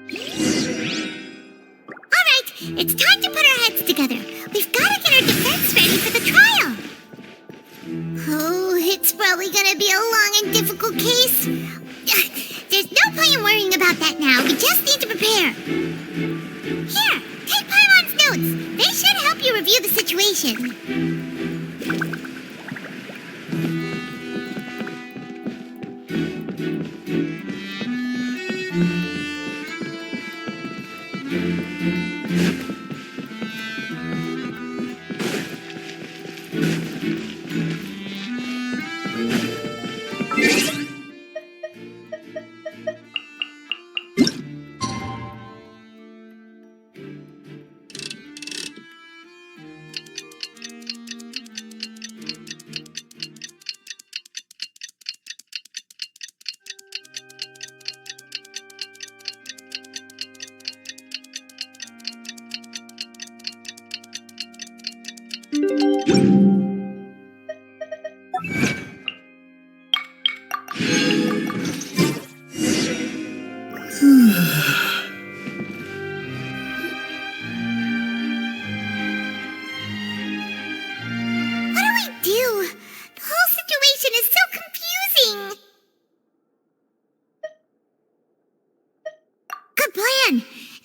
Alright, it's time to put our heads together. We've got to get our defense ready for the trial. Oh, it's probably gonna be a long and difficult case. There's no point in worrying about that now. We just need to prepare. Here, take Paimon's notes. They should help you review the situation.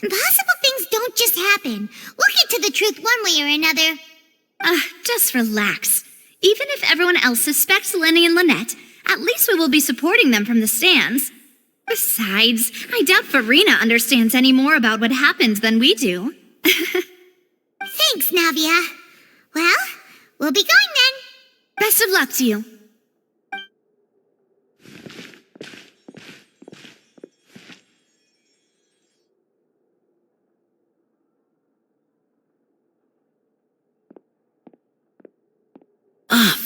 Impossible things don't just happen. We'll get to the truth one way or another. Just relax. Even if everyone else suspects Lenny and Lynette, at least we will be supporting them from the stands. Besides, I doubt Farina understands any more about what happened than we do. Thanks, Navia. Well, we'll be going then. Best of luck to you.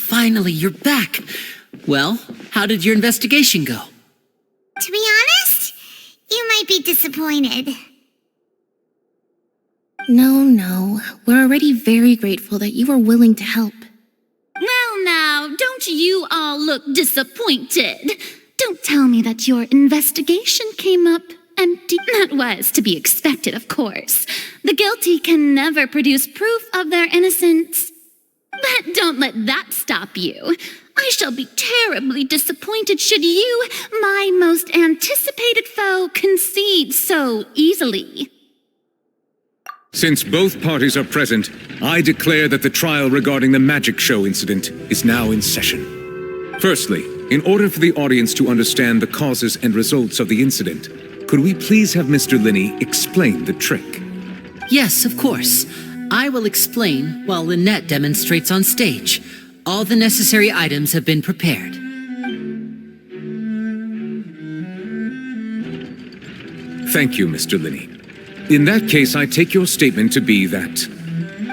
Finally, you're back. Well, how did your investigation go? To be honest, you might be disappointed. No. We're already very grateful that you were willing to help. Well, now, don't you all look disappointed? Don't tell me that your investigation came up empty. That was to be expected, of course. The guilty can never produce proof of their innocence. But don't let that stop you. I shall be terribly disappointed should you, my most anticipated foe, concede so easily. Since both parties are present, I declare that the trial regarding the magic show incident is now in session. Firstly, in order for the audience to understand the causes and results of the incident, could we please have Mr. Linney explain the trick? Yes, of course. I will explain while Lynette demonstrates on stage. All the necessary items have been prepared. Thank you, Mr. Linney. In that case, I take your statement to be that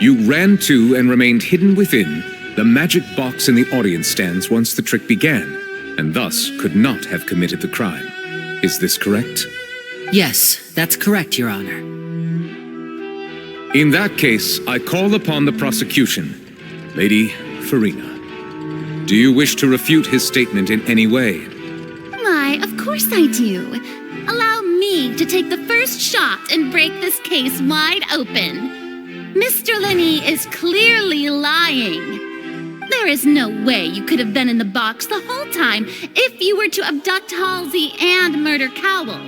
you ran to and remained hidden within the magic box in the audience stands once the trick began, and thus could not have committed the crime. Is this correct? Yes, that's correct, Your Honor. In that case, I call upon the prosecution. Lady Farina, do you wish to refute his statement in any way? Why, of course I do. Allow me to take the first shot and break this case wide open. Mr. Linney is clearly lying. There is no way you could have been in the box the whole time if you were to abduct Halsey and murder Cowell.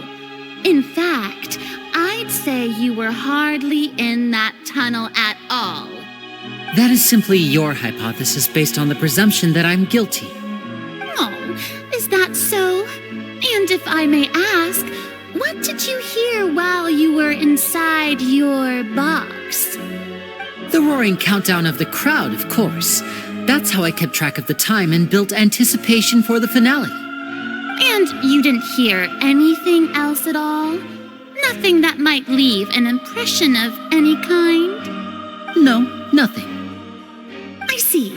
In fact, I'd say you were hardly in that tunnel at all. That is simply your hypothesis based on the presumption that I'm guilty. Oh, is that so? And if I may ask, what did you hear while you were inside your box? The roaring countdown of the crowd, of course. That's how I kept track of the time and built anticipation for the finale. And you didn't hear anything else at all? Nothing that might leave an impression of any kind? No, nothing. I see.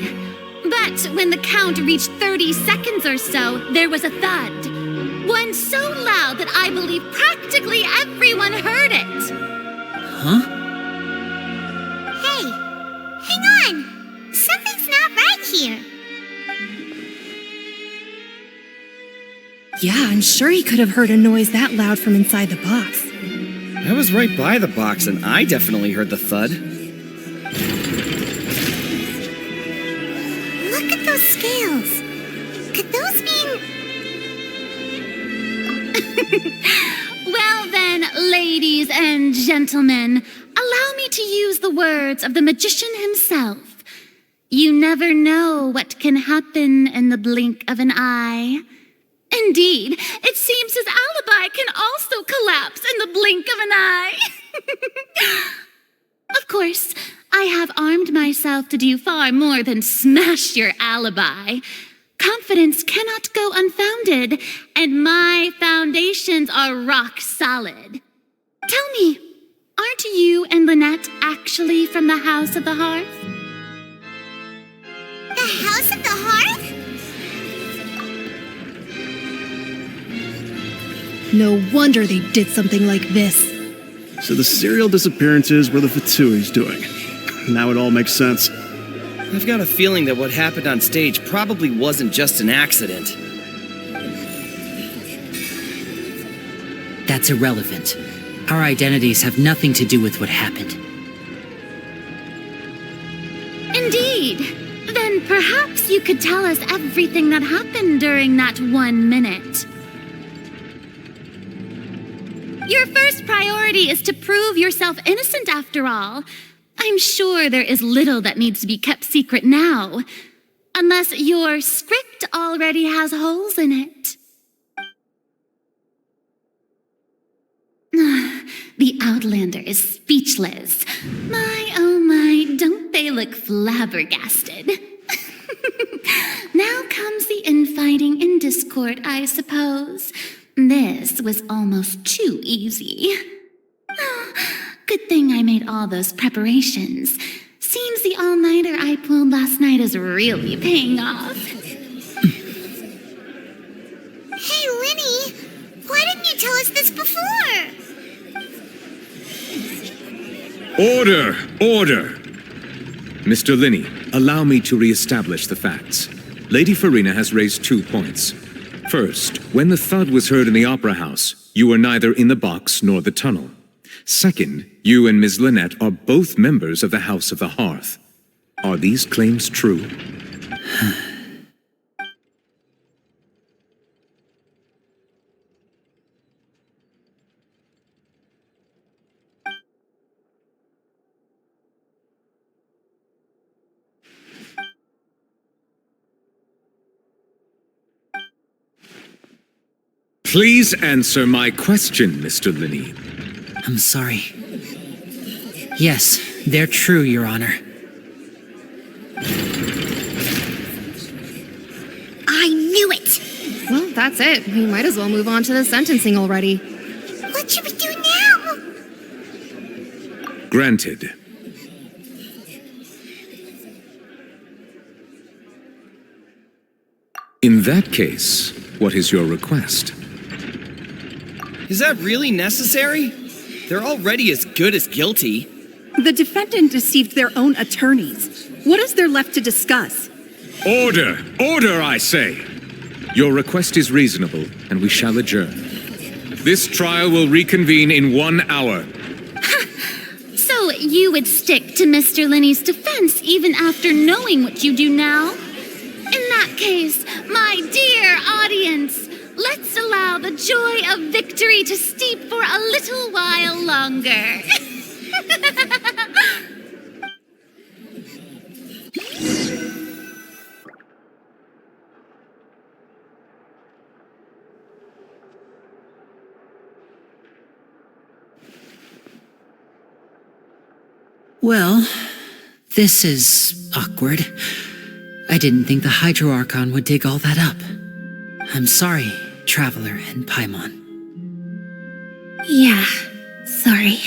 But when the count reached 30 seconds or so, there was a thud. One so loud that I believe practically everyone heard it. Huh? Hey, hang on. Something's not right here. Yeah, I'm sure he could have heard a noise that loud from inside the box. I was right by the box and I definitely heard the thud. Look at those scales. Could those mean... Well then, ladies and gentlemen, allow me to use the words of the magician himself. You never know what can happen in the blink of an eye. Indeed, it seems his alibi can also collapse in the blink of an eye. Of course, I have armed myself to do far more than smash your alibi. Confidence cannot go unfounded, and my foundations are rock solid. Tell me, aren't you and Lynette actually from the House of the Hearth? The House of the Hearth? No wonder they did something like this. So the serial disappearances were the Fatsui's doing. Now it all makes sense. I've got a feeling that what happened on stage probably wasn't just an accident. That's irrelevant. Our identities have nothing to do with what happened. Indeed. Then perhaps you could tell us everything that happened during that 1 minute. Your first priority is to prove yourself innocent, after all. I'm sure there is little that needs to be kept secret now, unless your script already has holes in it. The Outlander is speechless. My, oh my, don't they look flabbergasted? Now comes the infighting and discord, I suppose. This was almost too easy. Good thing I made all those preparations. Seems the all-nighter I pulled last night is really paying off. Hey, Linny, why didn't you tell us this before? Order! Order! Mr. Linney, allow me to re-establish the facts. Lady Farina has raised 2 points. First, when the thud was heard in the Opera House, you were neither in the box nor the tunnel. Second, you and Ms. Lynette are both members of the House of the Hearth. Are these claims true? Please answer my question, Mr. Linney. I'm sorry. Yes, they're true, Your Honor. I knew it! Well, that's it. We might as well move on to the sentencing already. What should we do now? Granted. In that case, what is your request? Is that really necessary? They're already as good as guilty. The defendant deceived their own attorneys. What is there left to discuss? Order! Order, I say! Your request is reasonable, and we shall adjourn. This trial will reconvene in 1 hour. So you would stick to Mr. Linney's defense even after knowing what you do now? In that case, my dear audience, let's allow the joy of victory to steep for a little while longer. Well, this is awkward. I didn't think the Hydro Archon would dig all that up. I'm sorry, Traveler and Paimon. Yeah, sorry.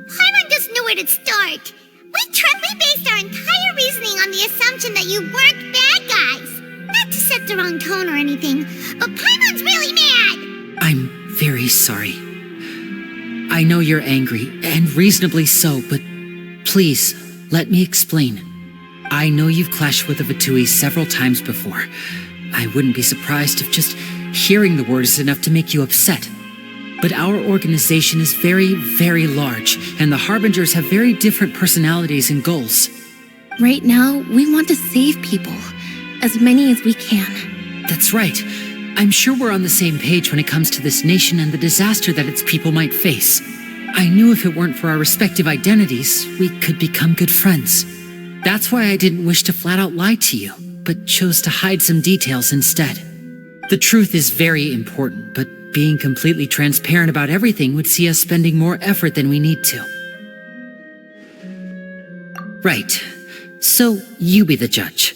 Paimon doesn't know where to start. We based our entire reasoning on the assumption that you weren't bad guys. Not to set the wrong tone or anything, but Paimon's really mad! I'm very sorry. I know you're angry, and reasonably so, but please, let me explain. I know you've clashed with the Fatui several times before. I wouldn't be surprised if just hearing the word is enough to make you upset. But our organization is very, very large, and the Harbingers have very different personalities and goals. Right now, we want to save people. As many as we can. That's right. I'm sure we're on the same page when it comes to this nation and the disaster that its people might face. I knew if it weren't for our respective identities, we could become good friends. That's why I didn't wish to flat out lie to you, but chose to hide some details instead. The truth is very important, but being completely transparent about everything would see us spending more effort than we need to. Right. So, you be the judge.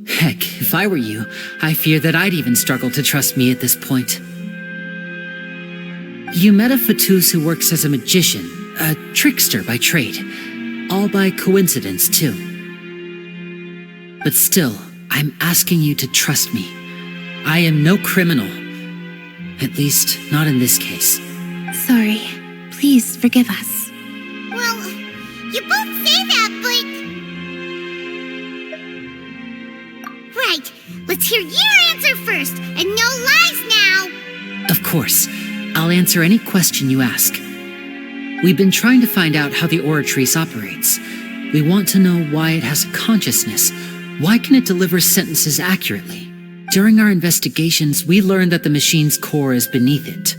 Heck, if I were you, I fear that I'd even struggle to trust me at this point. You met a Fatus who works as a magician, a trickster by trade. All by coincidence, too. But still, I'm asking you to trust me. I am no criminal. At least, not in this case. Sorry. Please forgive us. Well, you both say that, but... Right, let's hear your answer first, and no lies now! Of course. I'll answer any question you ask. We've been trying to find out how the Oratrice operates. We want to know why it has a consciousness. Why can it deliver sentences accurately? During our investigations, we learned that the machine's core is beneath it.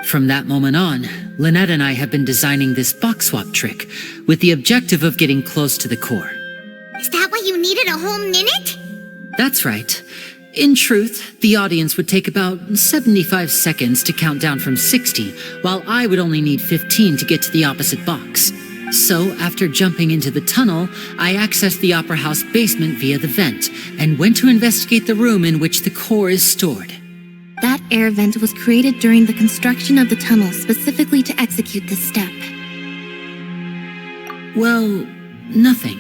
From that moment on, Lynette and I have been designing this box swap trick with the objective of getting close to the core. Is that why you needed a whole minute? That's right. In truth, the audience would take about 75 seconds to count down from 60, while I would only need 15 to get to the opposite box. So, after jumping into the tunnel, I accessed the Opera House basement via the vent, and went to investigate the room in which the core is stored. That air vent was created during the construction of the tunnel specifically to execute this step. Well, nothing.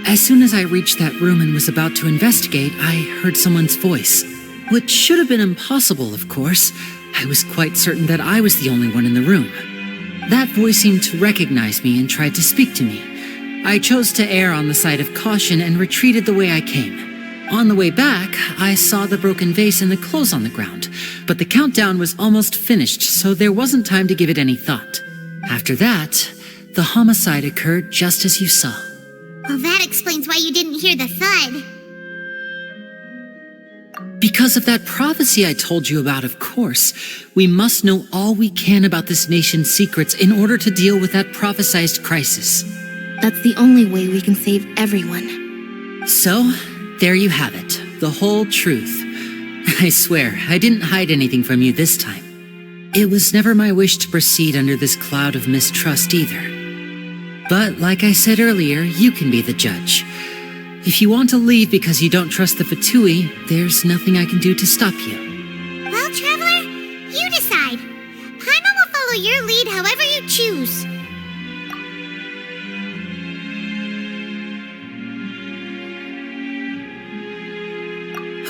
As soon as I reached that room and was about to investigate, I heard someone's voice. Which should have been impossible, of course. I was quite certain that I was the only one in the room. That voice seemed to recognize me and tried to speak to me. I chose to err on the side of caution and retreated the way I came. On the way back, I saw the broken vase and the clothes on the ground, but the countdown was almost finished, so there wasn't time to give it any thought. After that, the homicide occurred just as you saw. Well, that explains why you didn't hear the thud. Because of that prophecy I told you about, of course. We must know all we can about this nation's secrets in order to deal with that prophesized crisis. That's the only way we can save everyone. So, there you have it. The whole truth. I swear, I didn't hide anything from you this time. It was never my wish to proceed under this cloud of mistrust either. But like I said earlier, you can be the judge. If you want to leave because you don't trust the Fatui, there's nothing I can do to stop you. Well, Traveler, you decide. Paimon will follow your lead however you choose.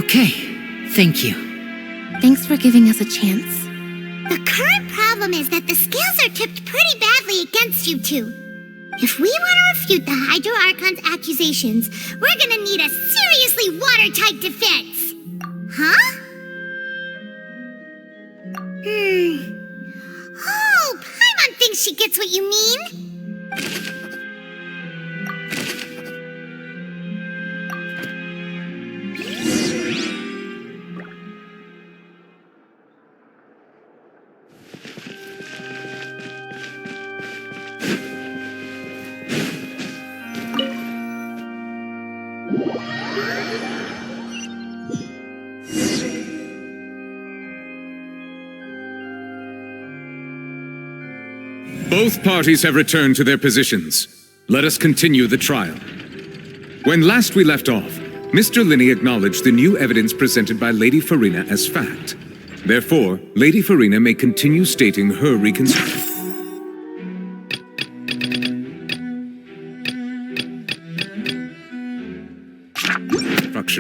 Okay, thank you. Thanks for giving us a chance. The current problem is that the scales are tipped pretty badly against you two. If we want to refute the Hydro Archon's accusations, we're gonna need a seriously watertight defense. Huh? Oh, Paimon thinks she gets what you mean. Both parties have returned to their positions. Let us continue the trial. When last we left off, Mr. Linney acknowledged the new evidence presented by Lady Farina as fact. Therefore, Lady Farina may continue stating her reconstruction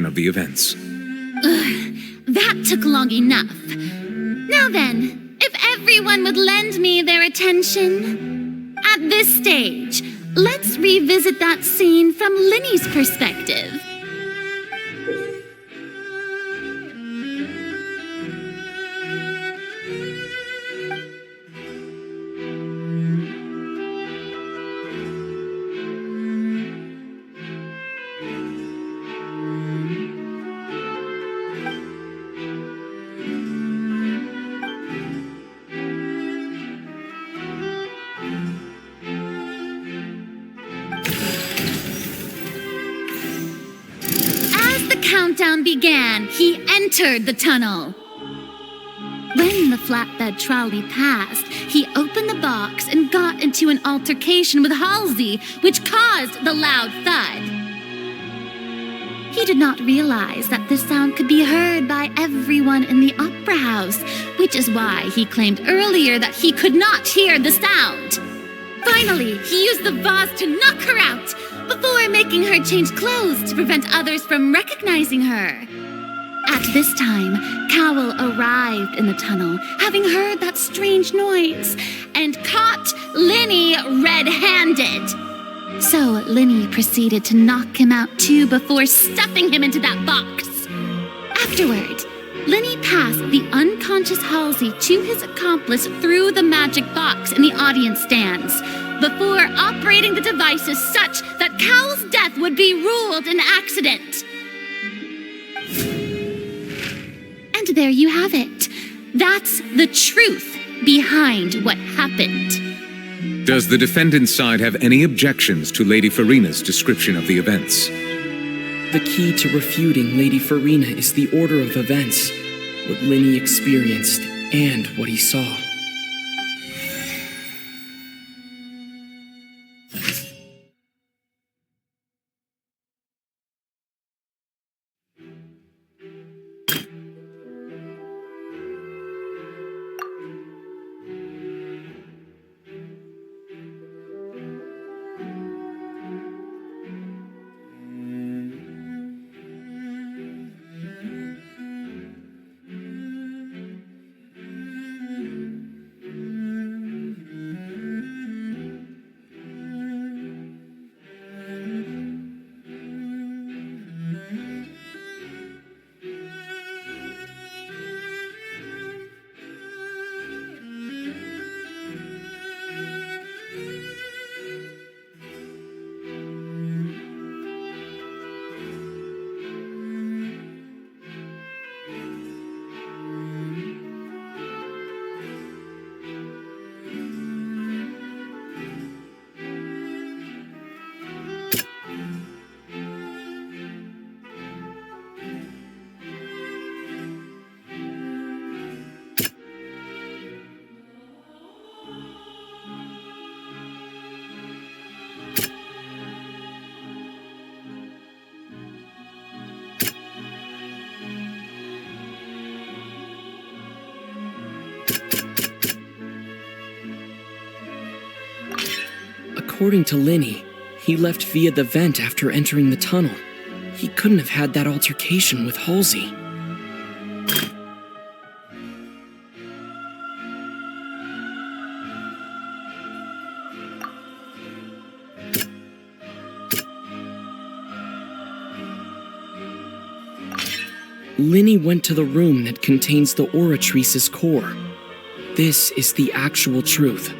of the events. That took long enough. Now then, if everyone would lend me their attention. At this stage, let's revisit that scene from Linney's perspective. countdown began, he entered the tunnel. When the flatbed trolley passed, he opened the box and got into an altercation with Halsey, which caused the loud thud. He did not realize that this sound could be heard by everyone in the opera house, which is why he claimed earlier that he could not hear the sound. Finally, he used the vase to knock her out before making her change clothes to prevent others from recognizing her. At this time, Cowell arrived in the tunnel, having heard that strange noise, and caught Linny red-handed. So Linny proceeded to knock him out too before stuffing him into that box. Afterward, Linny passed the unconscious Halsey to his accomplice through the magic box in the audience stands, before operating the devices such that Cowell's death would be ruled an accident. And there you have it. That's the truth behind what happened. Does the defendant's side have any objections to Lady Farina's description of the events? The key to refuting Lady Farina is the order of events, what Linny experienced, and what he saw. According to Linny, he left via the vent after entering the tunnel. He couldn't have had that altercation with Halsey. Linny went to the room that contains the Oratrice's core. This is the actual truth.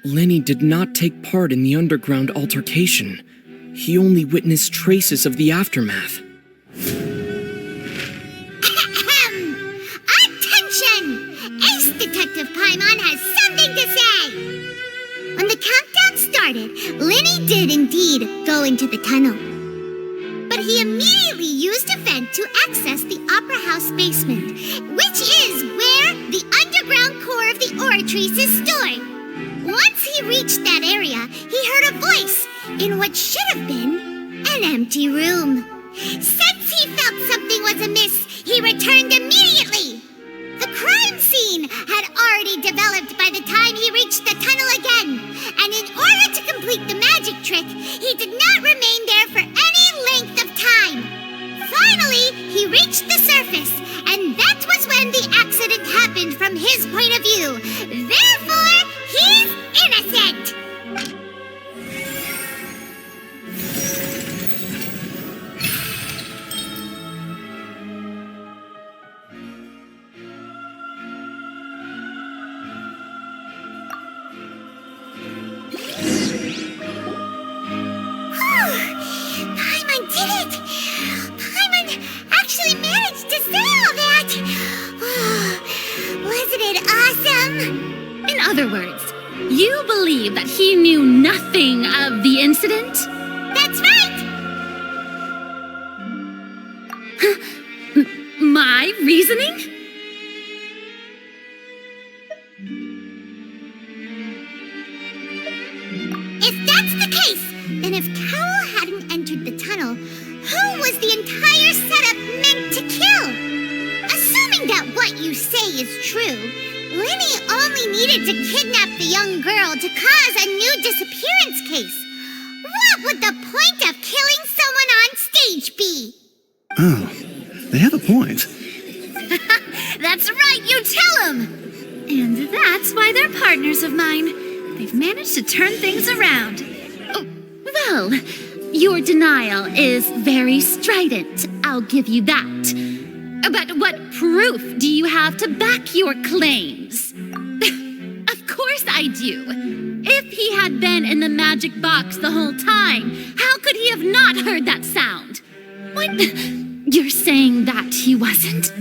Linny did not take part in the underground altercation. He only witnessed traces of the aftermath. Attention! Ace Detective Paimon has something to say! When the countdown started, Linny did indeed go into the tunnel. But he immediately used a vent to access the Opera House basement, which is where the underground core of the Oratrice is stored. Once he reached that area, he he heard a voice in what should have been an empty room. Since he felt something was amiss, he returned immediately. The crime scene had already developed by the time he reached the tunnel again, and in order to complete the magic trick, he did not remain there for any length of time. Finally, he reached the surface, and that was when the accident happened from his point of view. Therefore, he's innocent! Paimon did it! Paimon actually managed to say all that! Wasn't it awesome? In other words, you believe that he knew nothing of the incident? That's right! My reasoning? If that's the case, then if Carol hadn't entered the tunnel, who was the entire setup meant to kill? Assuming that what you say is true, Linny only needed to kidnap the young girl to cause a new disappearance case. What would the point of killing someone on stage be? Oh, they have a point. That's right, you tell him! And that's why they're partners of mine. They've managed to turn things around. Oh, well, your denial is very strident, I'll give you that. But what proof do you have to back your claims? Of course I do. If he had been in the magic box the whole time, how could he have not heard that sound? What? You're saying that he wasn't?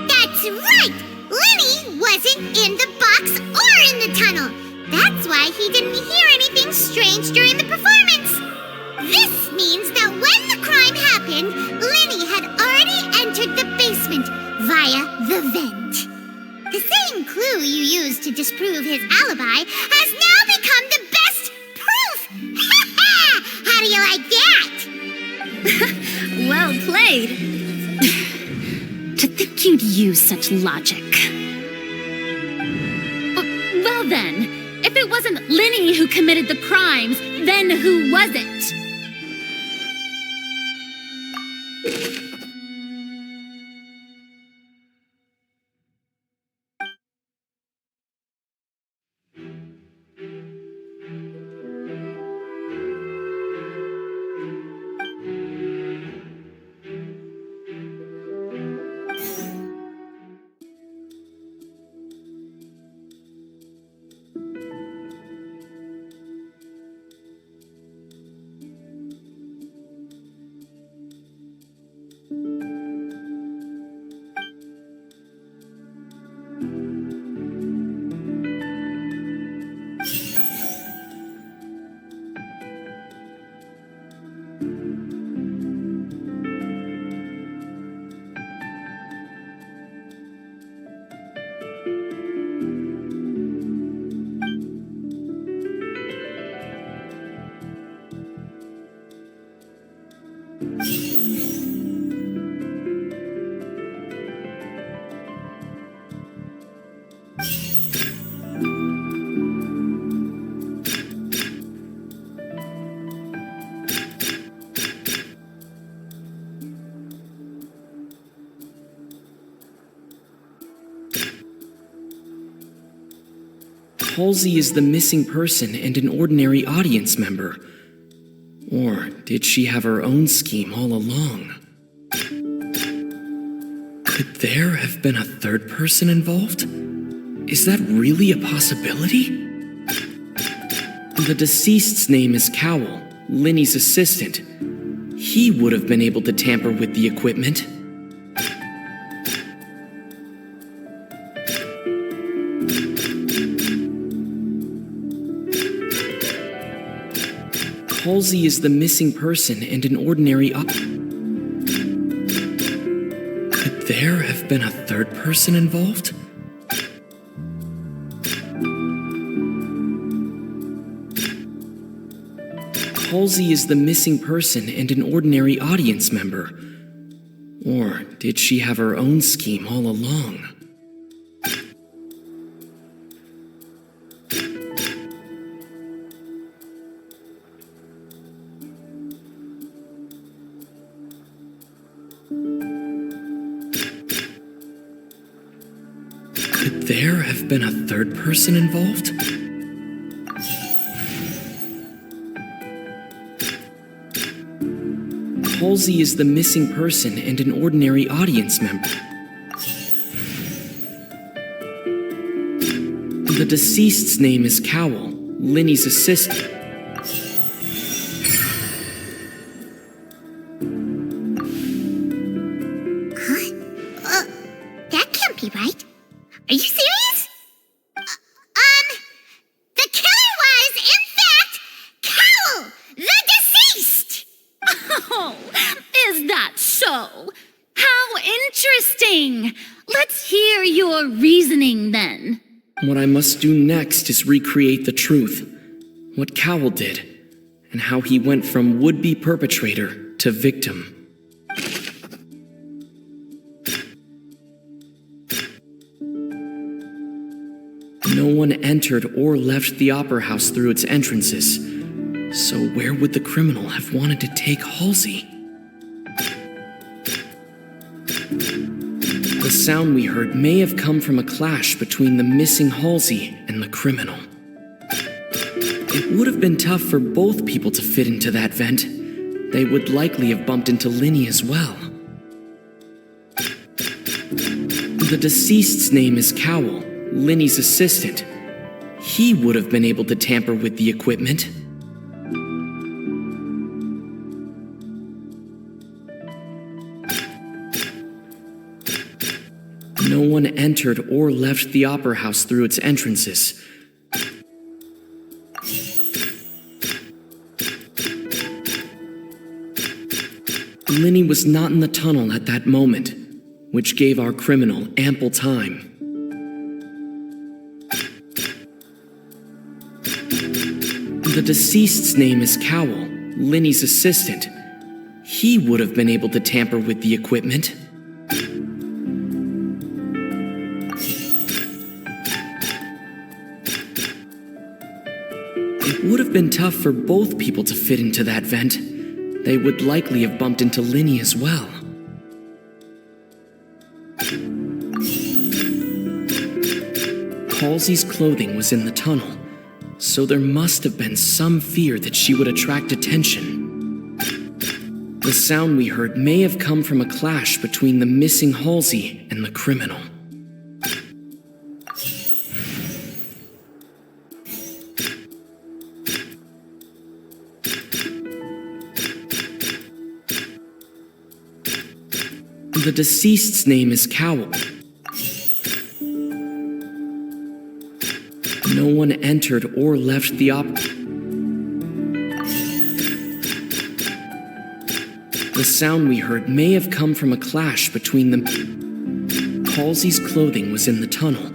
That's right! Linny wasn't in the box or in the tunnel. That's why he didn't hear anything strange during the performance. This means that when the crime happened, Linny had already entered the basement via the vent. The same clue you used to disprove his alibi has now become the best proof! Ha ha! How do you like that? Well played. To think you'd use such logic. Well then, if it wasn't Linny who committed the crimes, then who was it? Halsey is the missing person and an ordinary audience member. Or did she have her own scheme all along? Could there have been a third person involved? Is that really a possibility? The deceased's name is Cowell, Linny's assistant. He would have been able to tamper with the equipment. Halsey is the missing person and an ordinary Could there have been a third person involved? Halsey is the missing person and an ordinary audience member. Or did she have her own scheme all along? Could there have been a third person involved? Halsey is the missing person and an ordinary audience member. The deceased's name is Cowell, Linny's assistant. That can't be right. Are you serious? The killer was, in fact, Cowell, the deceased! Oh, is that so? How interesting! Let's hear your reasoning then. What I must do next is recreate the truth, what Cowell did, and how he went from would-be perpetrator to victim. No one entered or left the opera house through its entrances, so where would the criminal have wanted to take Halsey? The sound we heard may have come from a clash between the missing Halsey and the criminal. It would have been tough for both people to fit into that vent. They would likely have bumped into Linny as well. The deceased's name is Cowell, Linny's assistant. He would have been able to tamper with the equipment. No one entered or left the opera house through its entrances. Linny was not in the tunnel at that moment, which gave our criminal ample time. The deceased's name is Cowell, Linny's assistant. He would have been able to tamper with the equipment. It would have been tough for both people to fit into that vent. They would likely have bumped into Linny as well. Halsey's clothing was in the tunnel, so there must have been some fear that she would attract attention. The sound we heard may have come from a clash between the missing Halsey and the criminal. The deceased's name is Cowell. No one entered or left the The sound we heard may have come from a clash between them. Halsey's clothing was in the tunnel.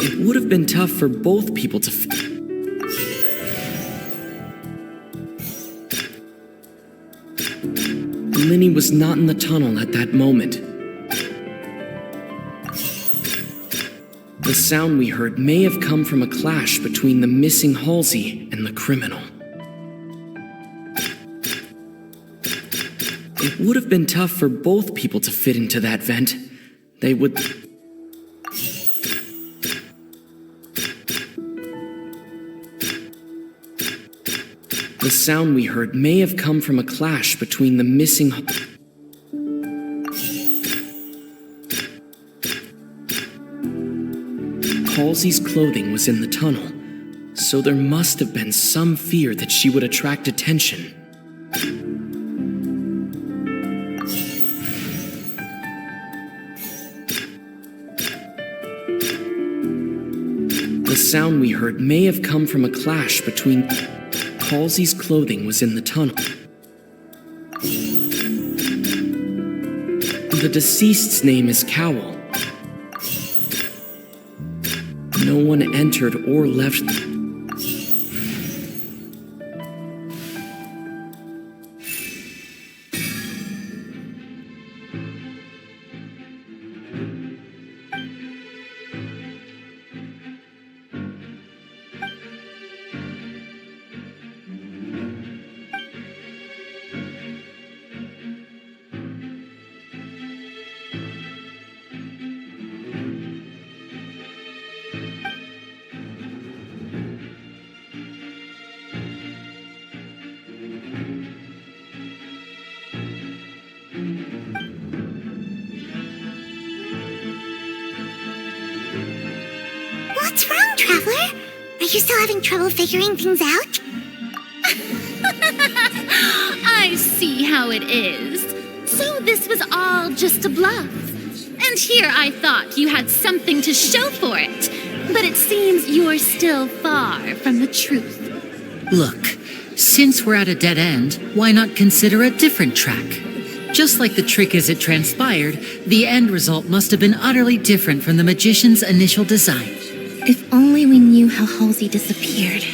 It would have been tough for both people to Linny was not in the tunnel at that moment. The sound we heard may have come from a clash between the missing Halsey and the criminal. It would have been tough for both people to fit into that vent. they would... The sound we heard may have come from a clash between the missing... Halsey's clothing was in the tunnel, so there must have been some fear that she would attract attention. The sound we heard may have come from a clash between... Halsey's clothing was in the tunnel. The deceased's name is Cowell. No one entered or left. What's wrong, Traveler? Are you still having trouble figuring things out? I see how it is. So this was all just a bluff. And here I thought you had something to show for it. But it seems you're still far from the truth. Look, since we're at a dead end, why not consider a different track? Just like the trick as it transpired, the end result must have been utterly different from the magician's initial design. If only we knew how Halsey disappeared.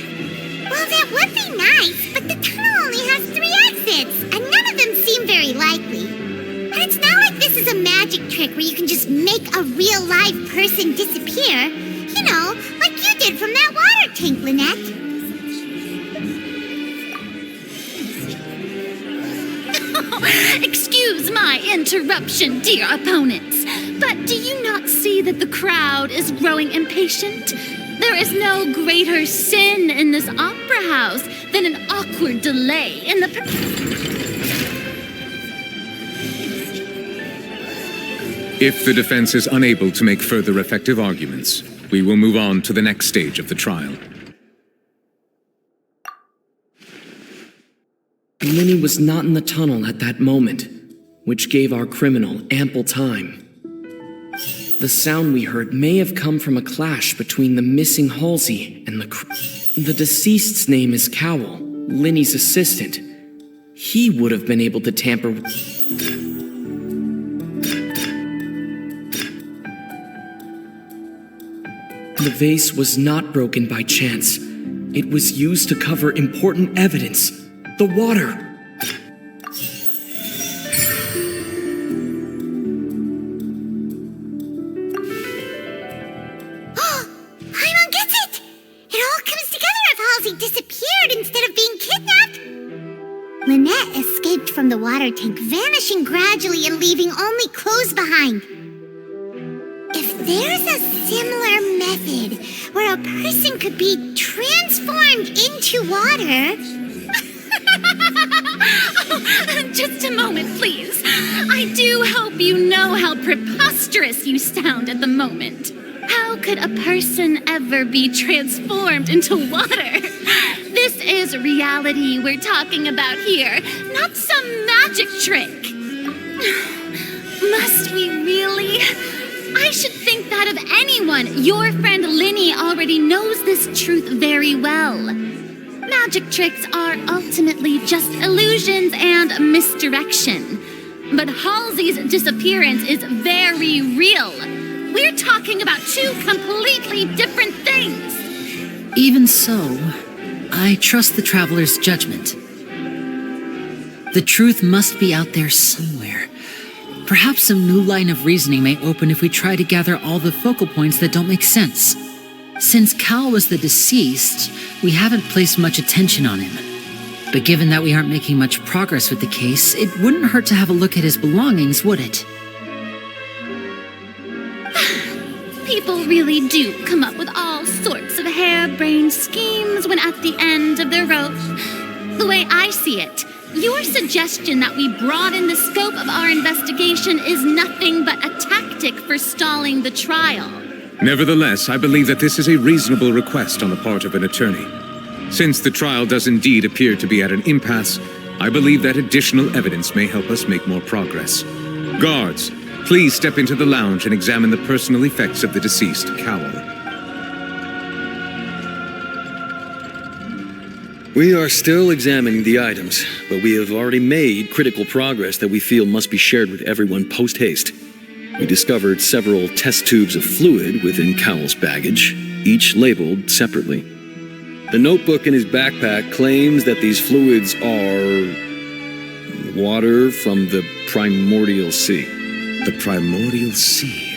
Well, that would be nice, but the tunnel only has 3 exits, and none of them seem very likely. And it's not like this is a magic trick where you can just make a real live person disappear. You know, like you did from that water tank, Lynette. Excuse my interruption, dear opponents, but do you not see that the crowd is growing impatient? There is no greater sin in this opera house than an awkward delay in the... If the defense is unable to make further effective arguments, we will move on to the next stage of the trial. Linny was not in the tunnel at that moment, which gave our criminal ample time. The sound we heard may have come from a clash between the missing Halsey and the deceased's name is Cowell, Linny's assistant. He would have been able to tamper with... The vase was not broken by chance. It was used to cover important evidence. The water. Paimon gets it! It all comes together if Halsey disappeared instead of being kidnapped. Lynette escaped from the water tank, vanishing gradually and leaving only clothes behind. If there's a similar method where a person could be transformed into water... Just a moment, please. I do hope you know how preposterous you sound at the moment. How could a person ever be transformed into water? This is reality we're talking about here, not some magic trick. Must we really? I should think that of anyone. Your friend Linny already knows this truth very well. Magic tricks are ultimately just illusions and misdirection. But Halsey's disappearance is very real. We're talking about 2 completely different things. Even so, I trust the traveler's judgment. The truth must be out there somewhere. Perhaps some new line of reasoning may open if we try to gather all the focal points that don't make sense. Since Cal was the deceased, we haven't placed much attention on him. But given that we aren't making much progress with the case, it wouldn't hurt to have a look at his belongings, would it? people really do come up with all sorts of harebrained schemes when at the end of their rope. The way I see it, your suggestion that we broaden the scope of our investigation is nothing but a tactic for stalling the trial. Nevertheless, I believe that this is a reasonable request on the part of an attorney. Since the trial does indeed appear to be at an impasse, I believe that additional evidence may help us make more progress. Guards, please step into the lounge and examine the personal effects of the deceased Cowl. We are still examining the items, but we have already made critical progress that we feel must be shared with everyone post-haste. We discovered several test tubes of fluid within Cowl's baggage, each labeled separately. The notebook in his backpack claims that these fluids are water from the primordial sea. The primordial sea?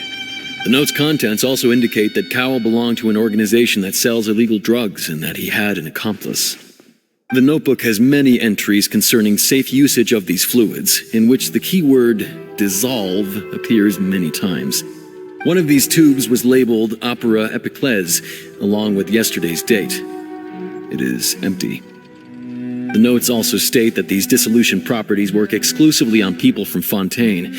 The note's contents also indicate that Cowell belonged to an organization that sells illegal drugs and that he had an accomplice. The notebook has many entries concerning safe usage of these fluids, in which the keyword dissolve appears many times. One of these tubes was labeled Opera Epiclese, along with yesterday's date. It is empty. The notes also state that these dissolution properties work exclusively on people from Fontaine.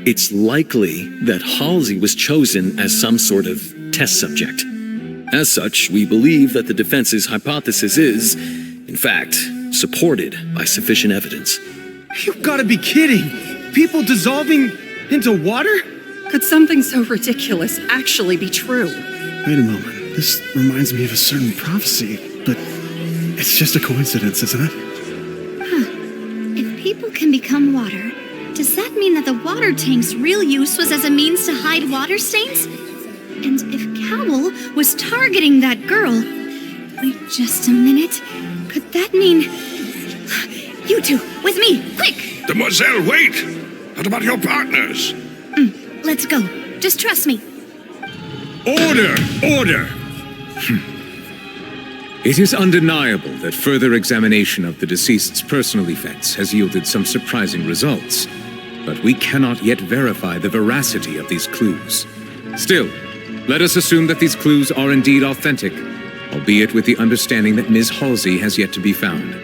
It's likely that Halsey was chosen as some sort of test subject. As such, we believe that the defense's hypothesis is, in fact, supported by sufficient evidence. You've got to be kidding! People dissolving into water? Could something so ridiculous actually be true? Wait a moment. This reminds me of a certain prophecy, but it's just a coincidence, isn't it? If people can become water, does that mean that the water tank's real use was as a means to hide water stains? And if Cowl was targeting that girl... Wait just a minute. Could that mean... You two, with me, quick! Demoiselle, wait! What about your partners? Let's go. Just trust me. Order! Order! It is undeniable that further examination of the deceased's personal effects has yielded some surprising results, but we cannot yet verify the veracity of these clues. Still, let us assume that these clues are indeed authentic, albeit with the understanding that Ms. Halsey has yet to be found.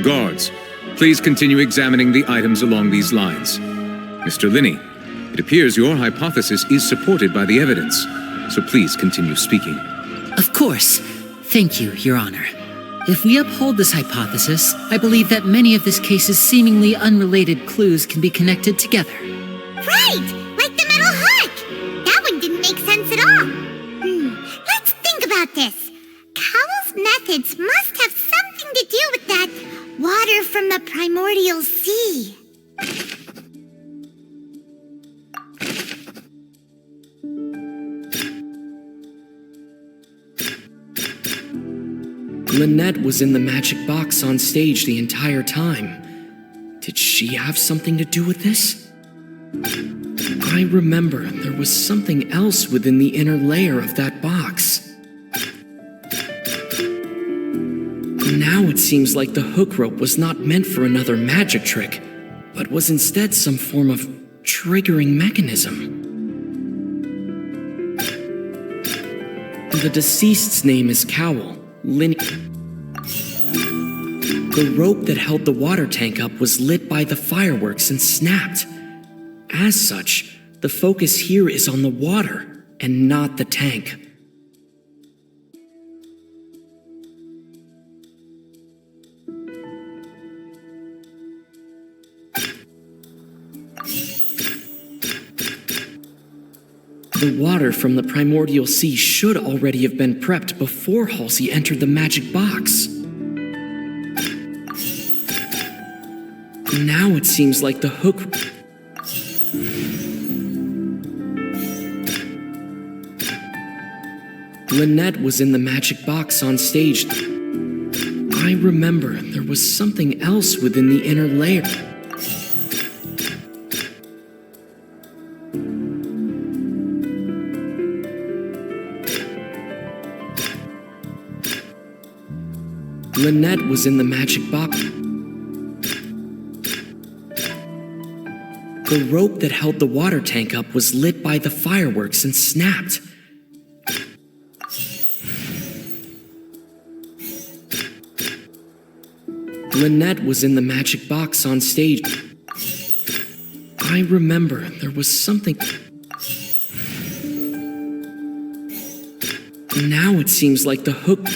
Guards, please continue examining the items along these lines. Mr. Linney, it appears your hypothesis is supported by the evidence, so please continue speaking. Of course. Thank you, Your Honor. If we uphold this hypothesis, I believe that many of this case's seemingly unrelated clues can be connected together. Right! Like the metal hook! That one didn't make sense at all. Let's think about this. Cowell's methods must have something to do with that water from the primordial sea. Lynette was in the magic box on stage the entire time. Did she have something to do with this? I remember there was something else within the inner layer of that box. Now it seems like the hook rope was not meant for another magic trick, but was instead some form of triggering mechanism. The deceased's name is Cowell. The rope that held the water tank up was lit by the fireworks and snapped. As such, the focus here is on the water and not the tank. The water from the primordial sea should already have been prepped before Halsey entered the magic box. Now it seems like the hook... Lynette was in the magic box on stage. I remember there was something else within the inner layer. Lynette was in the magic box. The rope that held the water tank up was lit by the fireworks and snapped. Lynette was in the magic box on stage. I remember there was something. Now it seems like the hook.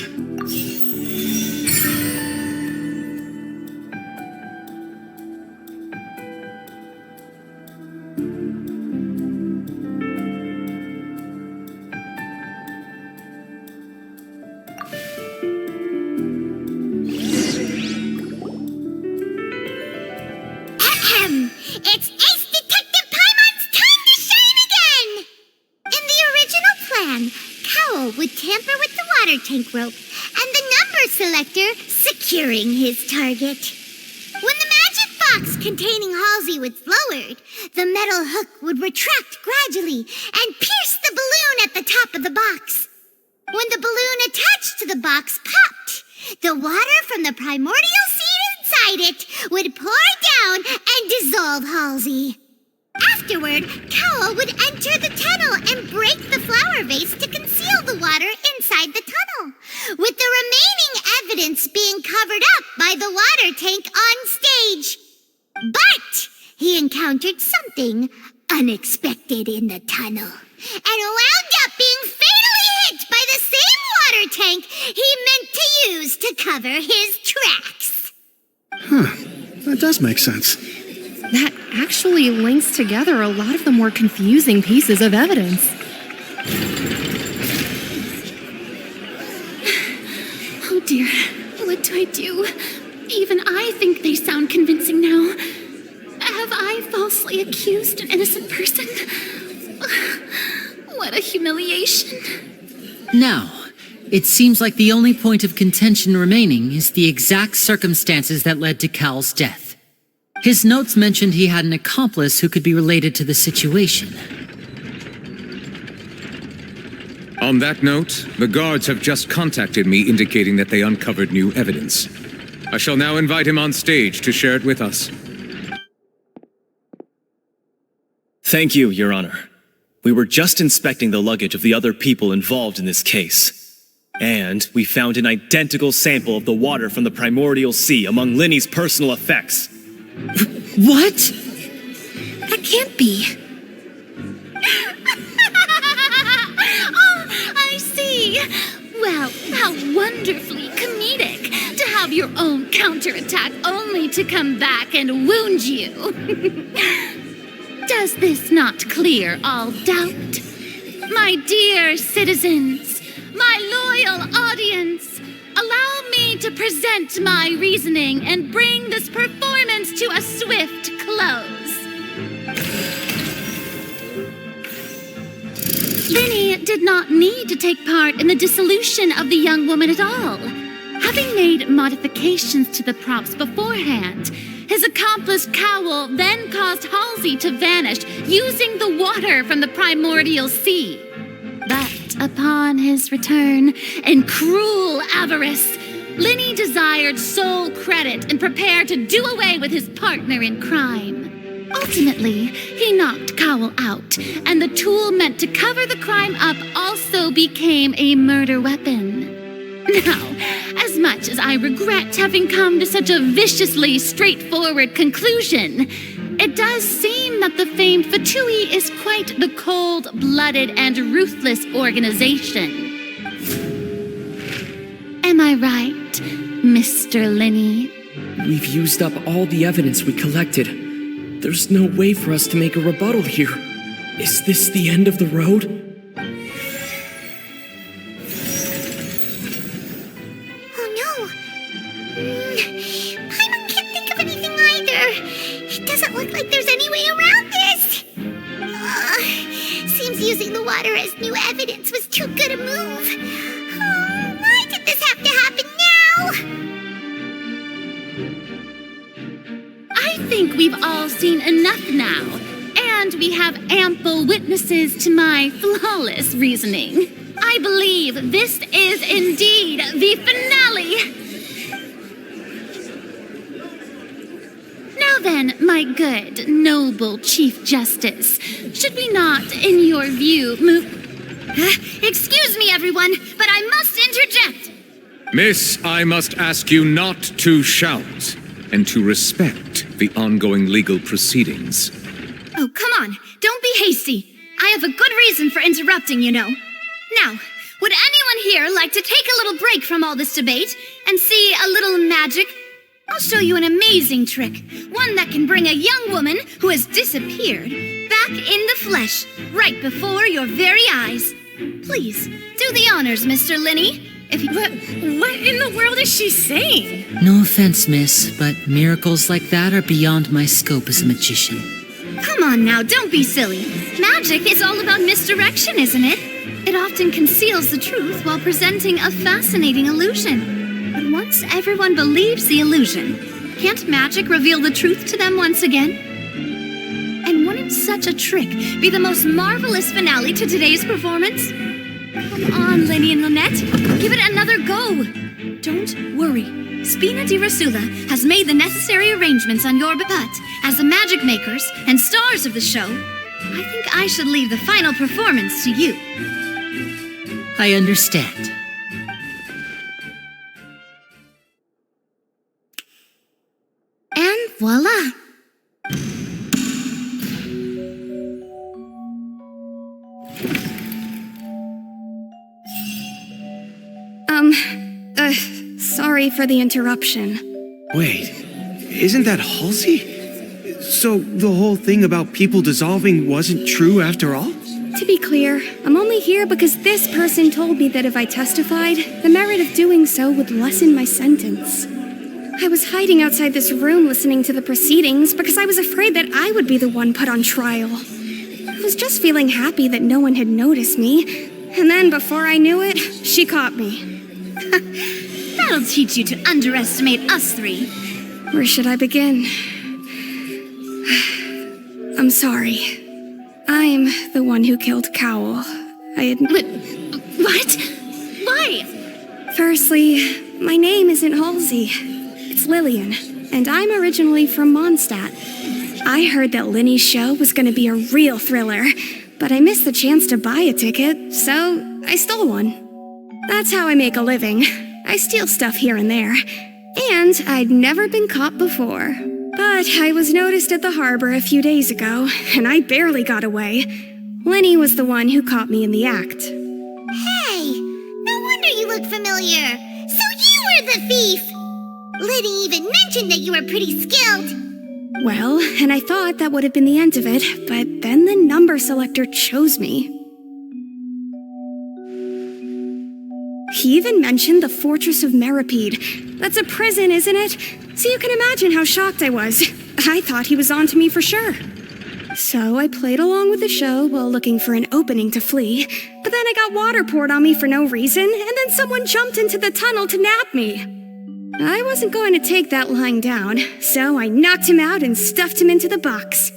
It's Ace Detective Paimon's time to shine again! In the original plan, Cowell would tamper with the water tank rope and the number selector securing his target. When the magic box containing Halsey was lowered, the metal hook would retract gradually and pierce the balloon at the top of the box. When the balloon attached to the box popped, the water from the primordial seed inside it would pour down and dissolve Halsey. Afterward, Cowell would enter the tunnel and break the flower vase to conceal the water inside the tunnel, with the remaining evidence being covered up by the water tank on stage. But he encountered something unexpected in the tunnel and wound up being fatally hit by the same water tank he meant to use to cover his tracks. Huh. That does make sense. That actually links together a lot of the more confusing pieces of evidence. Oh dear, what do I do? Even I think they sound convincing now. Have I falsely accused an innocent person? What a humiliation. Now, it seems like the only point of contention remaining is the exact circumstances that led to Cal's death. His notes mentioned he had an accomplice who could be related to the situation. On that note, the guards have just contacted me indicating that they uncovered new evidence. I shall now invite him on stage to share it with us. Thank you, Your Honor. We were just inspecting the luggage of the other people involved in this case. And we found an identical sample of the water from the primordial sea among Linny's personal effects. What? That can't be. Oh, I see. Well, how wonderfully comedic to have your own counterattack only to come back and wound you. Does this not clear all doubt? My dear citizens, my loyal audience, allow me to present my reasoning and bring this performance to a swift close. Linny did not need to take part in the dissolution of the young woman at all. Having made modifications to the props beforehand, his accomplice Cowell then caused Halsey to vanish using the water from the primordial sea. But upon his return, in cruel avarice, Linny desired sole credit and prepared to do away with his partner in crime. Ultimately, he knocked Cowell out, and the tool meant to cover the crime up also became a murder weapon. Now, as much as I regret having come to such a viciously straightforward conclusion, it does seem that the famed Fatui is quite the cold-blooded and ruthless organization. Am I right, Mr. Linny? We've used up all the evidence we collected. There's no way for us to make a rebuttal here. Is this the end of the road? Oh no! Paimon can't think of anything either. It doesn't look like there's any way around this. Seems using the water as new evidence was too good a move. Oh, why did this have to happen now? I think we've all seen enough now, and we have ample witnesses to my flawless reasoning. I believe this is indeed the finale. Now then, my good, noble Chief Justice, should we not, in your view, move... Excuse me, everyone, but I must interject. Miss, I must ask you not to shout and to respect the ongoing legal proceedings. Oh, come on. Don't be hasty. I have a good reason for interrupting, you know. Now, would anyone here like to take a little break from all this debate and see a little magic? I'll show you an amazing trick. One that can bring a young woman who has disappeared back in the flesh, right before your very eyes. Please, do the honors, Mr. Linney. If you... What in the world is she saying? No offense, miss, but miracles like that are beyond my scope as a magician. Come on now, don't be silly. Magic is all about misdirection, isn't it? It often conceals the truth while presenting a fascinating illusion. But once everyone believes the illusion, can't magic reveal the truth to them once again? And wouldn't such a trick be the most marvelous finale to today's performance? Come on, Lady and Lynette, give it another go. Don't worry. Spina di Rasula has made the necessary arrangements on your but as the magic makers and stars of the show, I think I should leave the final performance to you. I understand. And voila! Sorry for the interruption. Wait, isn't that Halsey? So the whole thing about people dissolving wasn't true after all? To be clear, I'm only here because this person told me that if I testified, the merit of doing so would lessen my sentence. I was hiding outside this room listening to the proceedings because I was afraid that I would be the one put on trial. I was just feeling happy that no one had noticed me, and then before I knew it, she caught me. That'll teach you to underestimate us three. Where should I begin? I'm sorry. I'm the one who killed Cowell. I admit... What? Why? Firstly, my name isn't Halsey. It's Lillian, and I'm originally from Mondstadt. I heard that Linny's show was going to be a real thriller, but I missed the chance to buy a ticket, so I stole one. That's how I make a living. I steal stuff here and there. And I'd never been caught before. But I was noticed at the harbor a few days ago, and I barely got away. Lenny was the one who caught me in the act. Hey, no wonder you look familiar. So you were the thief. Liddy even mentioned that you were pretty skilled. Well, and I thought that would have been the end of it, but then the number selector chose me. He even mentioned the Fortress of Meripede. That's a prison, isn't it? So you can imagine how shocked I was. I thought he was on to me for sure. So I played along with the show while looking for an opening to flee, but then I got water poured on me for no reason, and then someone jumped into the tunnel to nab me. I wasn't going to take that lying down, so I knocked him out and stuffed him into the box.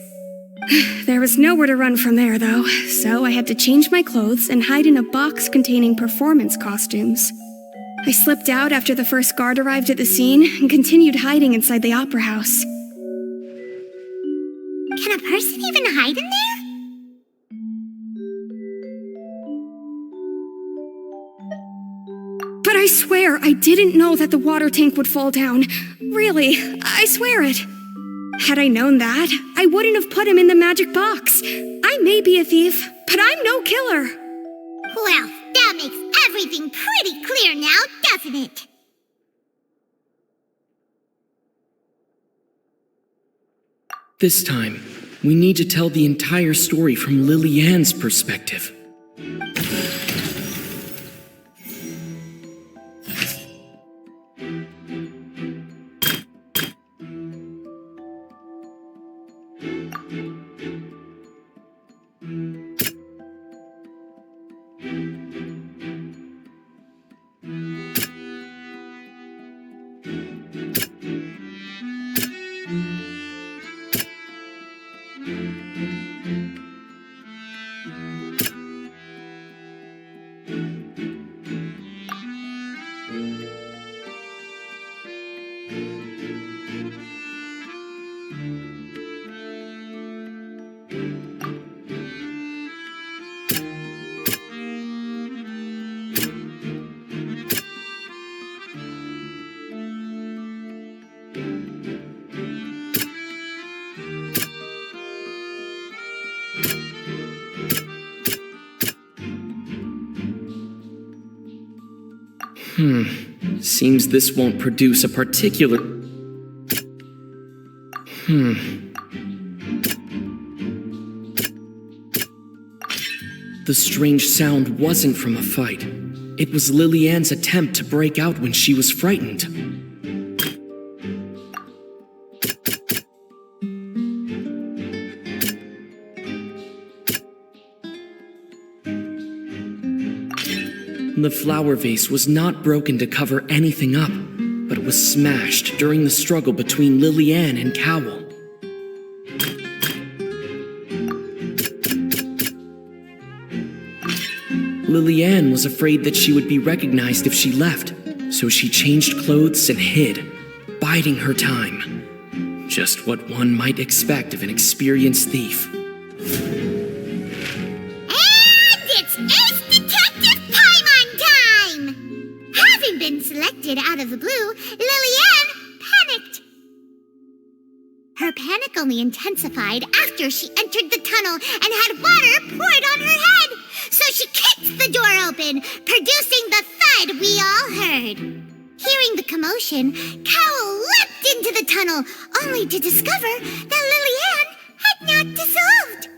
There was nowhere to run from there, though, so I had to change my clothes and hide in a box containing performance costumes. I slipped out after the first guard arrived at the scene and continued hiding inside the opera house. Can a person even hide in there? But I swear I didn't know that the water tank would fall down. Really, I swear it. Had I known that, I wouldn't have put him in the magic box. I may be a thief, but I'm no killer. Well, that makes everything pretty clear now, doesn't it? This time, we need to tell the entire story from Lily-Ann's perspective. Seems this won't produce a particular... The strange sound wasn't from a fight. It was Lillian's attempt to break out when she was frightened. The flower vase was not broken to cover anything up, but it was smashed during the struggle between Lillian and Cowell. Lillian was afraid that she would be recognized if she left, so she changed clothes and hid, biding her time. Just what one might expect of an experienced thief. And it's Ace Detective Paimon time! Having been selected out of the blue, Lillian panicked. Her panic only intensified after she entered the tunnel and had water poured on her head. So she kicked the door open, producing the thud we all heard. Hearing the commotion, Cowell leapt into the tunnel, only to discover that Lillian had not dissolved.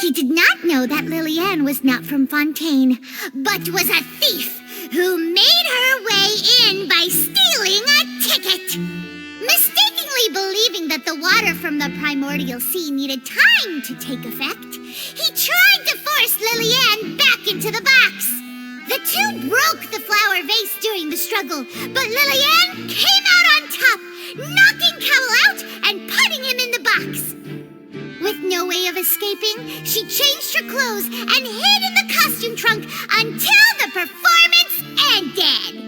He did not know that Lillian was not from Fontaine, but was a thief who made her way in by stealing a ticket. Mistakenly believing that the water from the primordial sea needed time to take effect, he tried to force Lillian back into the box. The two broke the flower vase during the struggle, but Lillian came out on top, knocking Cowell out and putting him in the box. With no way of escaping, she changed her clothes and hid in the costume trunk until the performance ended.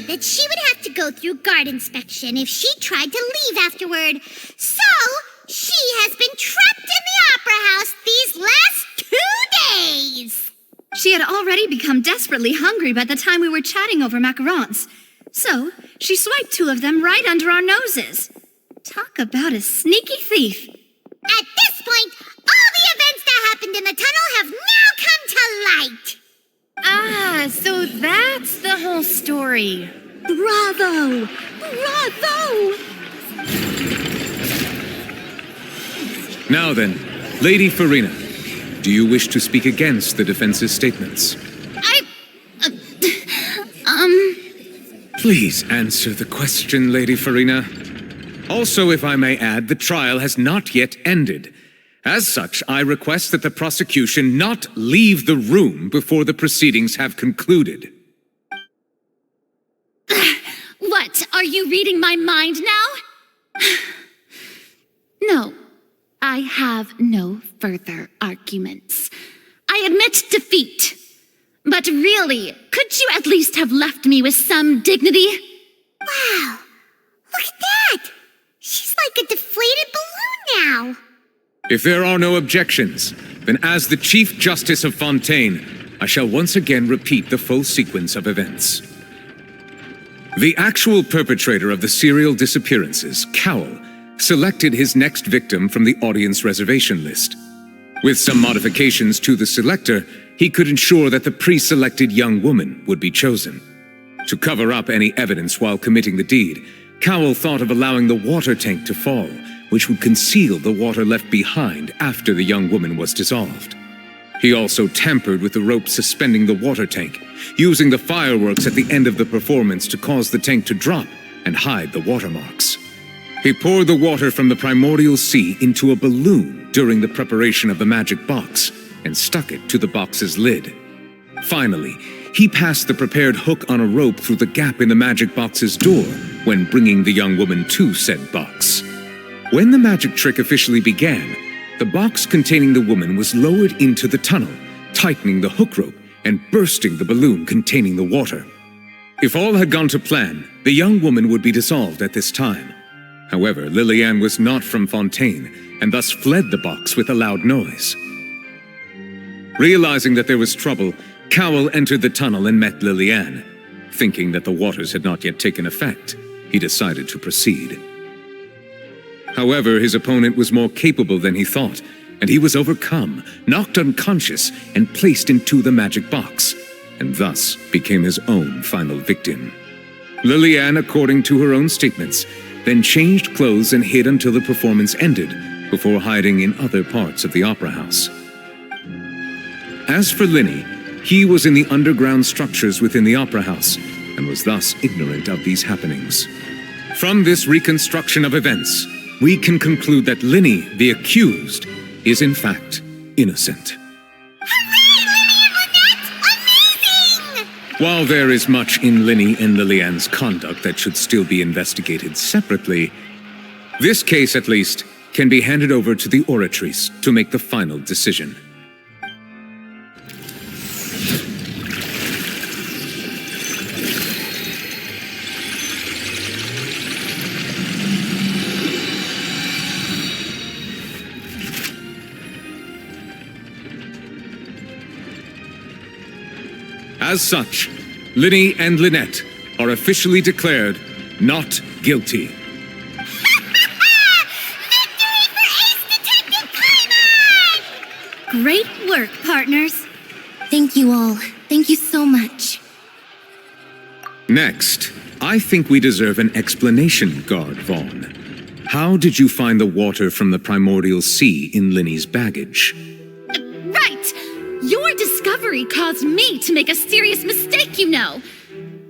That she would have to go through guard inspection if she tried to leave afterward. So, she has been trapped in the opera house these last 2 days. She had already become desperately hungry by the time we were chatting over macarons. So, she swiped 2 of them right under our noses. Talk about a sneaky thief. At this point, all the events that happened in the tunnel have now come to light. Ah, so that's the whole story. Bravo! Bravo! Now then, Lady Farina, do you wish to speak against the defense's statements? Please answer the question, Lady Farina. Also, if I may add, the trial has not yet ended. As such, I request that the prosecution not leave the room before the proceedings have concluded. What, are you reading my mind now? No, I have no further arguments. I admit defeat. But really, could you at least have left me with some dignity? Wow, look at that! She's like a deflated balloon now. If there are no objections, then as the Chief Justice of Fontaine, I shall once again repeat the full sequence of events. The actual perpetrator of the serial disappearances, Cowell, selected his next victim from the audience reservation list. With some modifications to the selector, he could ensure that the pre-selected young woman would be chosen. To cover up any evidence while committing the deed, Cowell thought of allowing the water tank to fall, which would conceal the water left behind after the young woman was dissolved. He also tampered with the rope suspending the water tank, using the fireworks at the end of the performance to cause the tank to drop and hide the watermarks. He poured the water from the primordial sea into a balloon during the preparation of the magic box and stuck it to the box's lid. Finally, he passed the prepared hook on a rope through the gap in the magic box's door when bringing the young woman to said box. When the magic trick officially began, the box containing the woman was lowered into the tunnel, tightening the hook rope and bursting the balloon containing the water. If all had gone to plan, the young woman would be dissolved at this time. However, Lillian was not from Fontaine, and thus fled the box with a loud noise. Realizing that there was trouble, Cowell entered the tunnel and met Liliane. Thinking that the waters had not yet taken effect, he decided to proceed. However, his opponent was more capable than he thought, and he was overcome, knocked unconscious, and placed into the magic box, and thus became his own final victim. Liliane, according to her own statements, then changed clothes and hid until the performance ended, before hiding in other parts of the opera house. As for Linny, he was in the underground structures within the opera house, and was thus ignorant of these happenings. From this reconstruction of events, we can conclude that Linny, the accused, is in fact innocent. While there is much in Linny and Liliane's conduct that should still be investigated separately, this case, at least, can be handed over to the Oratrice to make the final decision. As such, Linny and Lynette are officially declared not guilty. Great work, partners. Thank you all. Thank you so much. Next, I think we deserve an explanation, Guard Vaughn. How did you find the water from the primordial sea in Linny's baggage? Right! Your discovery caused me to make a serious mistake, you know.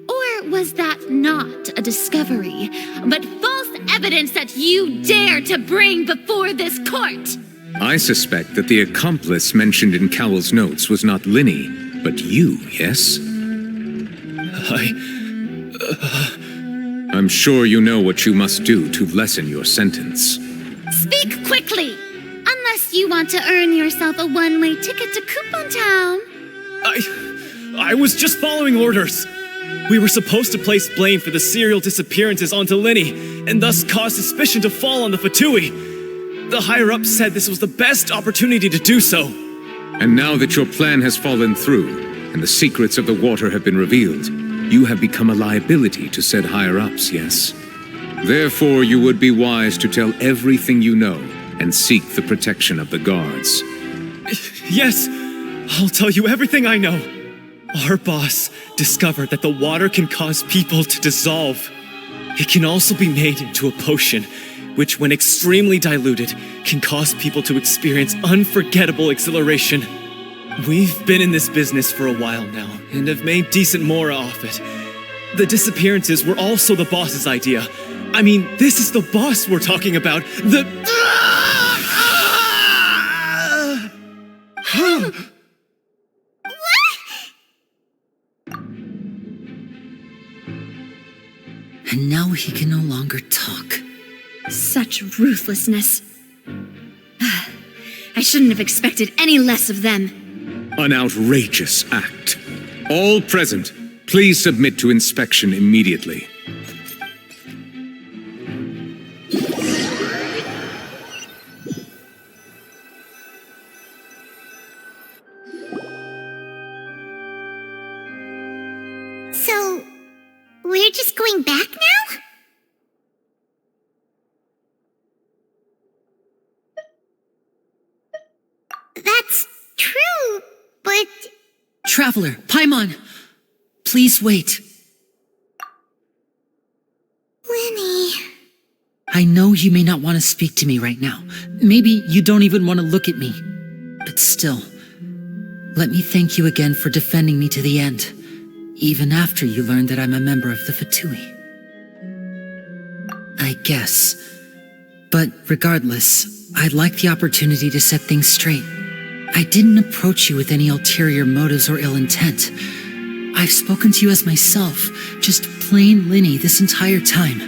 Or was that not a discovery, but false evidence that you dare to bring before this court? I suspect that the accomplice mentioned in Cowell's notes was not Linny, but you, yes? I'm sure you know what you must do to lessen your sentence. Speak quickly! Unless you want to earn yourself a one-way ticket to Coupon Town. I was just following orders. We were supposed to place blame for the serial disappearances onto Linny, and thus cause suspicion to fall on the Fatui. The higher-ups said this was the best opportunity to do so. And now that your plan has fallen through, and the secrets of the water have been revealed, you have become a liability to said higher-ups, yes? Therefore, you would be wise to tell everything you know, and seek the protection of the guards. Yes, I'll tell you everything I know. Our boss discovered that the water can cause people to dissolve. It can also be made into a potion, which when extremely diluted, can cause people to experience unforgettable exhilaration. We've been in this business for a while now, and have made decent mora off it. The disappearances were also the boss's idea. I mean, this is the boss we're talking about. And now he can no longer talk. Such ruthlessness. I shouldn't have expected any less of them. An outrageous act. All present, please submit to inspection immediately. So, we're just going back now? That's true, but... Traveler, Paimon, please wait. Linny... I know you may not want to speak to me right now. Maybe you don't even want to look at me. But still, let me thank you again for defending me to the end, even after you learned that I'm a member of the Fatui. I guess. But regardless, I'd like the opportunity to set things straight. I didn't approach you with any ulterior motives or ill intent. I've spoken to you as myself, just plain Linny this entire time.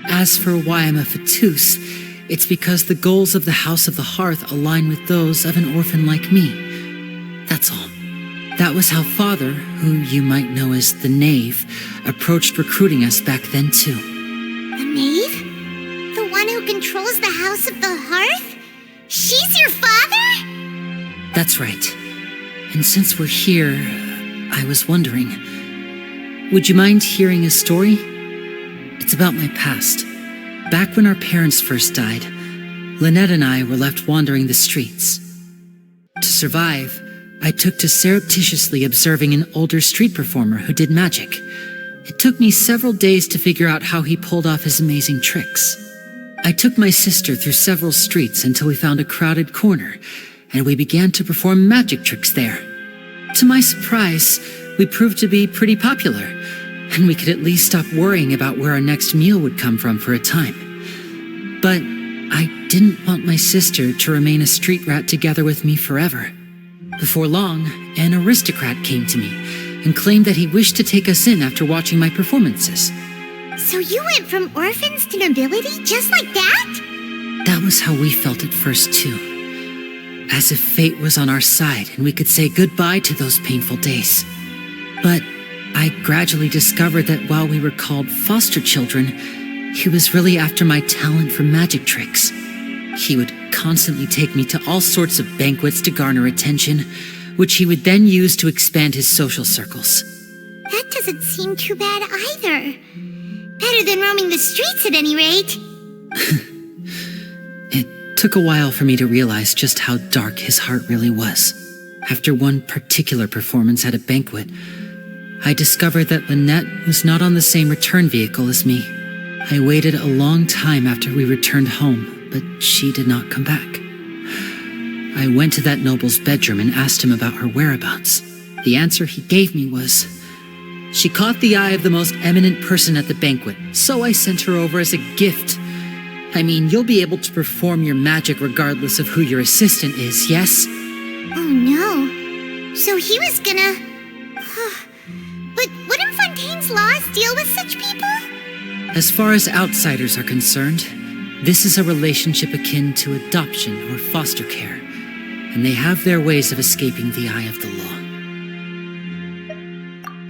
As for why I'm a Fatus, it's because the goals of the House of the Hearth align with those of an orphan like me. That's all. That was how Father, who you might know as the Knave, approached recruiting us back then too. The Knave? The one who controls the House of the Hearth? She's your father? That's right. And since we're here, I was wondering, would you mind hearing a story? It's about my past. Back when our parents first died, Lynette and I were left wandering the streets. To survive, I took to surreptitiously observing an older street performer who did magic. It took me several days to figure out how he pulled off his amazing tricks. I took my sister through several streets until we found a crowded corner, and we began to perform magic tricks there. To my surprise, we proved to be pretty popular, and we could at least stop worrying about where our next meal would come from for a time. But I didn't want my sister to remain a street rat together with me forever. Before long, an aristocrat came to me and claimed that he wished to take us in after watching my performances. So you went from orphans to nobility just like that? That was how we felt at first, too. As if fate was on our side and we could say goodbye to those painful days. But I gradually discovered that while we were called foster children, he was really after my talent for magic tricks. He would constantly take me to all sorts of banquets to garner attention, which he would then use to expand his social circles. That doesn't seem too bad either. Better than roaming the streets at any rate. It took a while for me to realize just how dark his heart really was. After one particular performance at a banquet, I discovered that Lynette was not on the same return vehicle as me. I waited a long time after we returned home, but she did not come back. I went to that noble's bedroom and asked him about her whereabouts. The answer he gave me was, she caught the eye of the most eminent person at the banquet, so I sent her over as a gift. I mean, you'll be able to perform your magic regardless of who your assistant is, yes? Oh no. So he was gonna... But wouldn't Fontaine's laws deal with such people? As far as outsiders are concerned, this is a relationship akin to adoption or foster care, and they have their ways of escaping the eye of the law.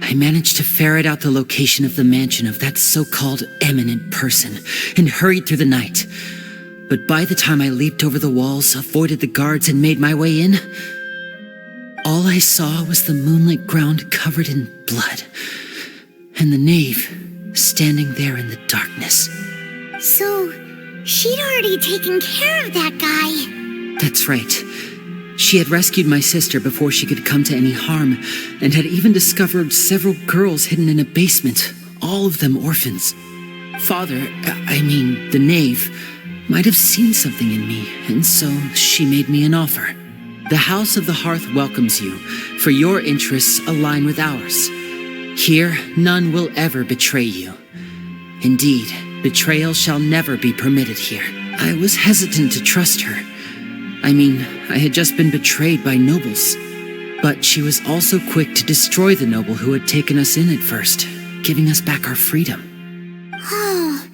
I managed to ferret out the location of the mansion of that so-called eminent person and hurried through the night. But by the time I leaped over the walls, avoided the guards, and made my way in, all I saw was the moonlit ground covered in blood, and the knave standing there in the darkness. So, she'd already taken care of that guy. That's right. She had rescued my sister before she could come to any harm, and had even discovered several girls hidden in a basement, all of them orphans. The knave, might have seen something in me, and so she made me an offer. The House of the Hearth welcomes you, for your interests align with ours. Here, none will ever betray you. Indeed, betrayal shall never be permitted here. I was hesitant to trust her. I had just been betrayed by nobles. But she was also quick to destroy the noble who had taken us in at first, giving us back our freedom. Oh,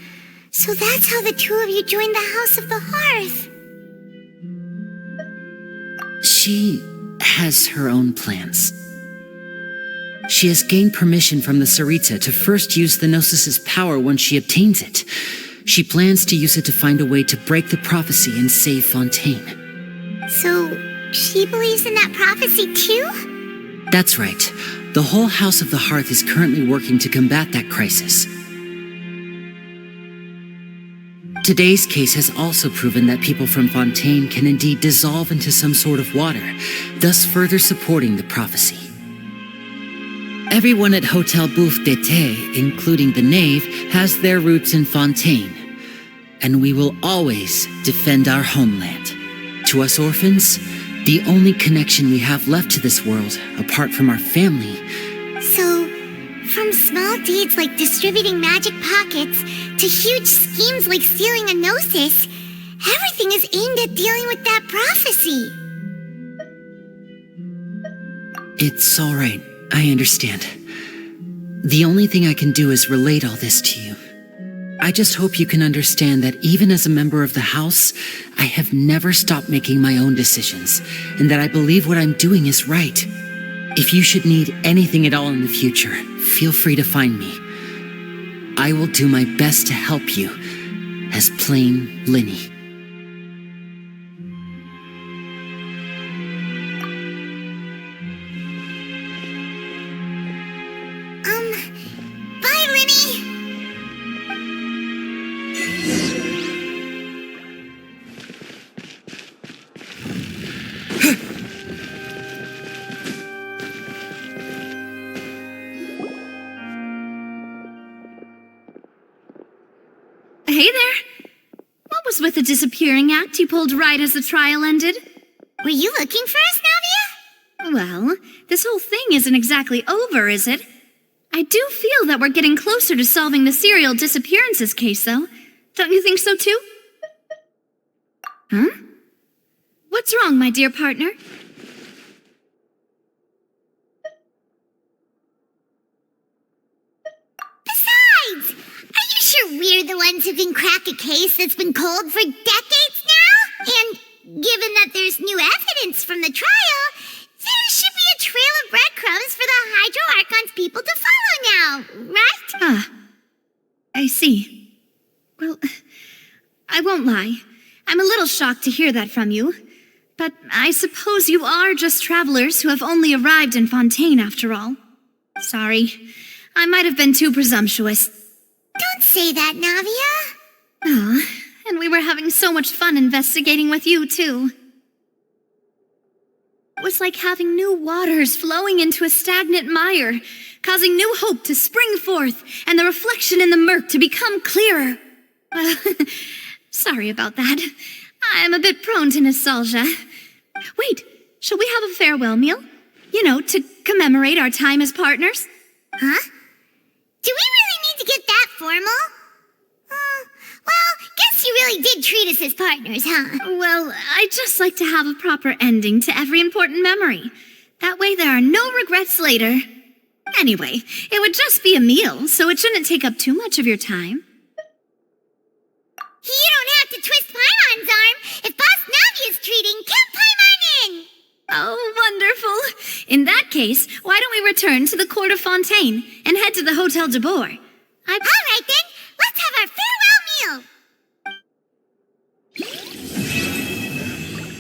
so that's how the two of you joined the House of the Hearth. She has her own plans. She has gained permission from the Tsaritsa to first use the Gnosis's power once she obtains it. She plans to use it to find a way to break the prophecy and save Fontaine. So, she believes in that prophecy too? That's right. The whole House of the Hearth is currently working to combat that crisis. Today's case has also proven that people from Fontaine can indeed dissolve into some sort of water, thus further supporting the prophecy. Everyone at Hotel Bouffe d'été, including the knave, has their roots in Fontaine, and we will always defend our homeland. To us orphans, the only connection we have left to this world, apart from our family. So, from small deeds like distributing magic pockets to huge schemes like stealing a Gnosis, everything is aimed at dealing with that prophecy. It's all right. I understand. The only thing I can do is relate all this to you. I just hope you can understand that even as a member of the House, I have never stopped making my own decisions, and that I believe what I'm doing is right. If you should need anything at all in the future, feel free to find me. I will do my best to help you, as plain Linny. hey there. What was with the disappearing act you pulled right as the trial ended? Were you looking for us, Navia? Well, this whole thing isn't exactly over, is it? I do feel that we're getting closer to solving the serial disappearances case, though. Don't you think so, too? Huh? What's wrong, my dear partner? Besides, are you sure we're the ones who can crack a case that's been cold for decades now? And given that there's new evidence from the trial, there should be a trail of breadcrumbs for the Hydro Archon's people to follow now, right? Ah, I see. Well, I won't lie. I'm a little shocked to hear that from you. But I suppose you are just travelers who have only arrived in Fontaine after all. Sorry, I might have been too presumptuous. Don't say that, Navia. Oh, and we were having so much fun investigating with you, too. It was like having new waters flowing into a stagnant mire, causing new hope to spring forth, and the reflection in the murk to become clearer. Sorry about that. I'm a bit prone to nostalgia. Wait, shall we have a farewell meal? You know, to commemorate our time as partners? Huh? Do we really need to get that formal? Well, guess you really did treat us as partners, huh? Well, I'd just like to have a proper ending to every important memory. That way there are no regrets later. Anyway, it would just be a meal, so it shouldn't take up too much of your time. You don't have to twist Paimon's arm. If Boss Navi is treating, count Paimon in. Oh, wonderful. In that case, why don't we return to the court of Fontaine and head to the Hotel de Boer? All right, then.